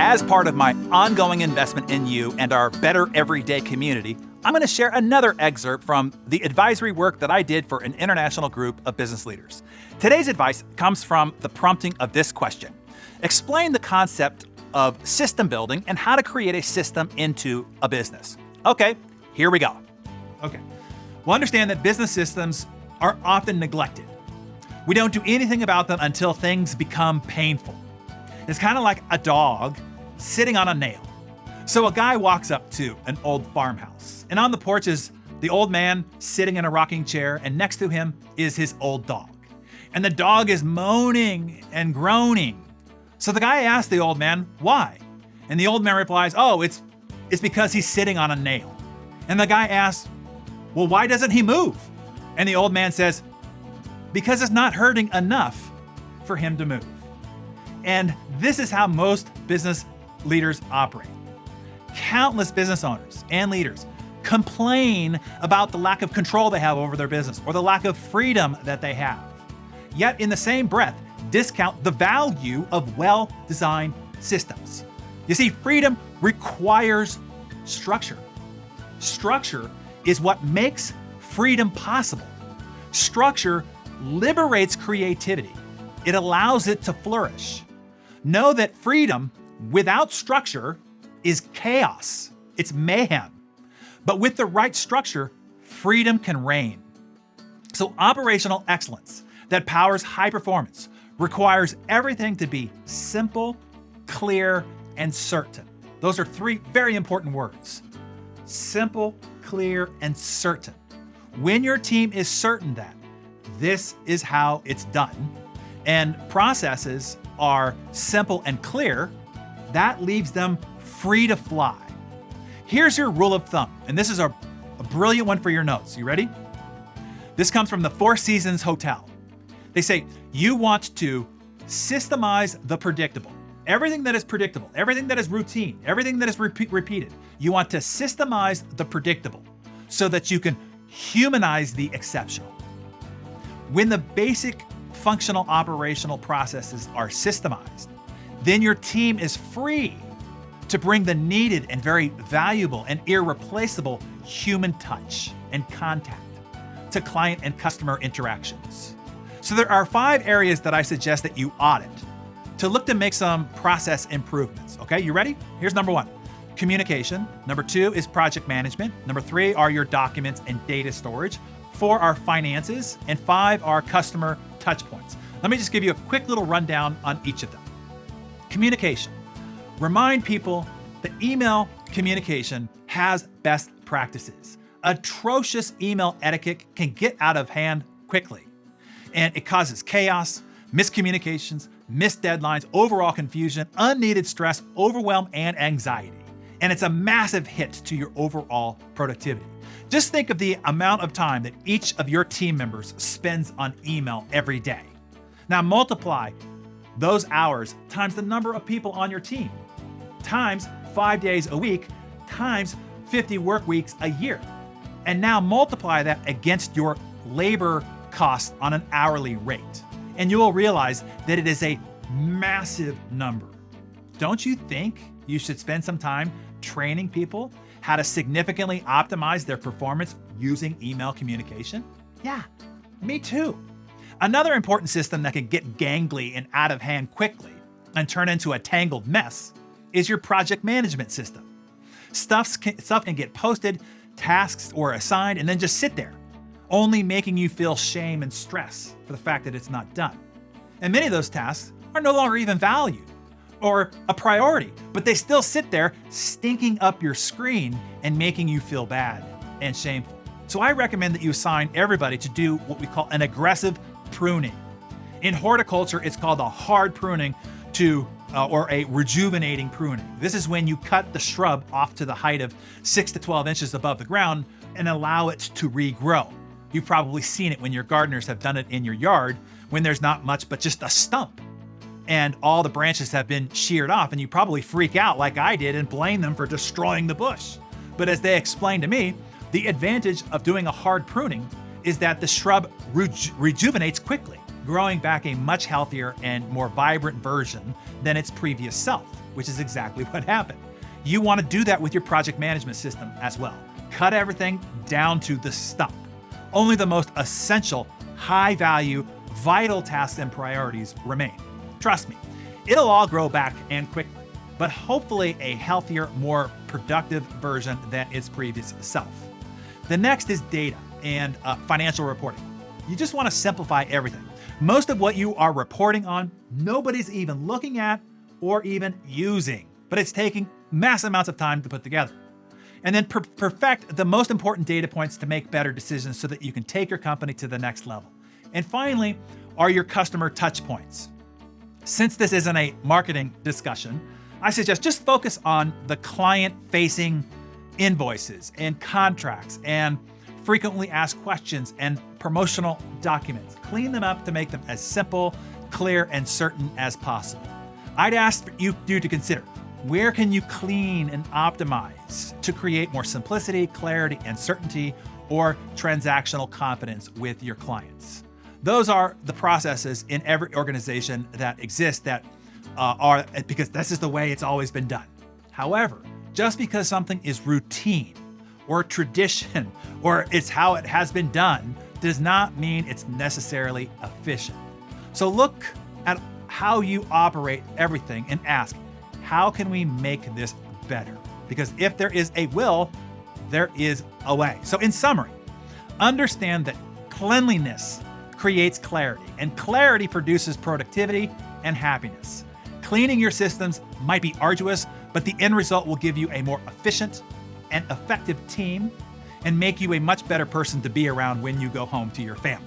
As part of my ongoing investment in you and our Better Everyday community, I'm going to share another excerpt from the advisory work that I did for an international group of business leaders. Today's advice comes from the prompting of this question. Explain the concept of system building and how to create a system into a business. Okay, here we go. Okay, we'll understand that business systems are often neglected. We don't do anything about them until things become painful. It's kind of like a dog sitting on a nail. So a guy walks up to an old farmhouse, and on the porch is the old man sitting in a rocking chair, and next to him is his old dog. And the dog is moaning and groaning. So the guy asks the old man, why? And the old man replies, oh, it's because he's sitting on a nail. And the guy asks, well, why doesn't he move? And the old man says, because it's not hurting enough for him to move. And this is how most business leaders operate. Countless business owners and leaders complain about the lack of control they have over their business or the lack of freedom that they have. Yet in the same breath, discount the value of well-designed systems. You see, freedom requires structure. Structure is what makes freedom possible. Structure liberates creativity. It allows it to flourish. Know that freedom without structure is chaos. It's mayhem. But with the right structure, freedom can reign. So operational excellence that powers high performance requires everything to be simple, clear, and certain. Those are three very important words. Simple, clear, and certain. When your team is certain that this is how it's done, and processes are simple and clear, that leaves them free to fly. Here's your rule of thumb, and this is a brilliant one for your notes. You ready? This comes from the Four Seasons Hotel. They say, you want to systemize the predictable. Everything that is predictable, everything that is routine, everything that is repeated. You want to systemize the predictable so that you can humanize the exceptional. When the basic functional operational processes are systemized, then your team is free to bring the needed and very valuable and irreplaceable human touch and contact to client and customer interactions. So there are 5 areas that I suggest that you audit to look to make some process improvements. Okay, you ready? Here's number 1, communication. Number 2 is project management. Number 3 are your documents and data storage. 4 are finances, and 5 are customer touch points. Let me just give you a quick little rundown on each of them. Communication. Remind people that email communication has best practices. Atrocious email etiquette can get out of hand quickly, and it causes chaos, miscommunications, missed deadlines, overall confusion, unneeded stress, overwhelm, and anxiety. And it's a massive hit to your overall productivity. Just think of the amount of time that each of your team members spends on email every day. Now multiply those hours times the number of people on your team, times 5 days a week, times 50 work weeks a year. And now multiply that against your labor cost on an hourly rate. And you will realize that it is a massive number. Don't you think you should spend some time training people how to significantly optimize their performance using email communication? Yeah, me too. Another important system that can get gangly and out of hand quickly and turn into a tangled mess is your project management system. Stuff can get posted, tasks or assigned, and then just sit there, only making you feel shame and stress for the fact that it's not done. And many of those tasks are no longer even valued or a priority, but they still sit there stinking up your screen and making you feel bad and shameful. So I recommend that you assign everybody to do what we call an aggressive pruning. In horticulture, it's called a hard pruning or a rejuvenating pruning. This is when you cut the shrub off to the height of 6 to 12 inches above the ground and allow it to regrow. You've probably seen it when your gardeners have done it in your yard when there's not much but just a stump and all the branches have been sheared off, and you probably freak out like I did and blame them for destroying the bush. But as they explained to me, the advantage of doing a hard pruning is that the shrub rejuvenates quickly. growing back a much healthier and more vibrant version than its previous self, which is exactly what happened. You want to do that with your project management system as well. Cut everything down to the stump. Only the most essential, high-value, vital tasks and priorities remain. Trust me, it'll all grow back and quickly, but hopefully a healthier, more productive version than its previous self. The next is data and financial reporting. You just want to simplify everything. Most of what you are reporting on, nobody's even looking at or even using, but it's taking mass amounts of time to put together. And then perfect the most important data points to make better decisions so that you can take your company to the next level. And finally, are your customer touch points. Since this isn't a marketing discussion, I suggest just focus on the client-facing invoices and contracts and frequently asked questions and promotional documents. Clean them up to make them as simple, clear, and certain as possible. I'd ask you to consider, where can you clean and optimize to create more simplicity, clarity, and certainty, or transactional confidence with your clients? Those are the processes in every organization that exist that are, because this is the way it's always been done. However, just because something is routine or tradition or it's how it has been done does not mean it's necessarily efficient. So look at how you operate everything and ask, how can we make this better? Because if there is a will, there is a way. So in summary, understand that cleanliness creates clarity, and clarity produces productivity and happiness. Cleaning your systems might be arduous, but the end result will give you a more efficient and effective team and make you a much better person to be around when you go home to your family.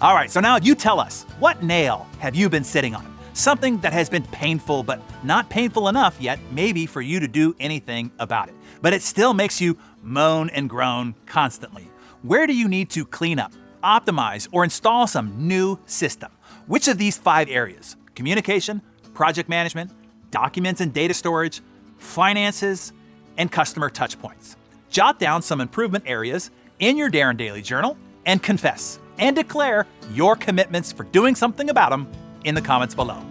All right, so now you tell us, what nail have you been sitting on? Something that has been painful, but not painful enough yet, maybe for you to do anything about it. But it still makes you moan and groan constantly. Where do you need to clean up, optimize, or install some new system? Which of these 5 areas, communication, project management, documents and data storage, finances, and customer touchpoints? Jot down some improvement areas in your Darren Daily Journal and confess and declare your commitments for doing something about them in the comments below.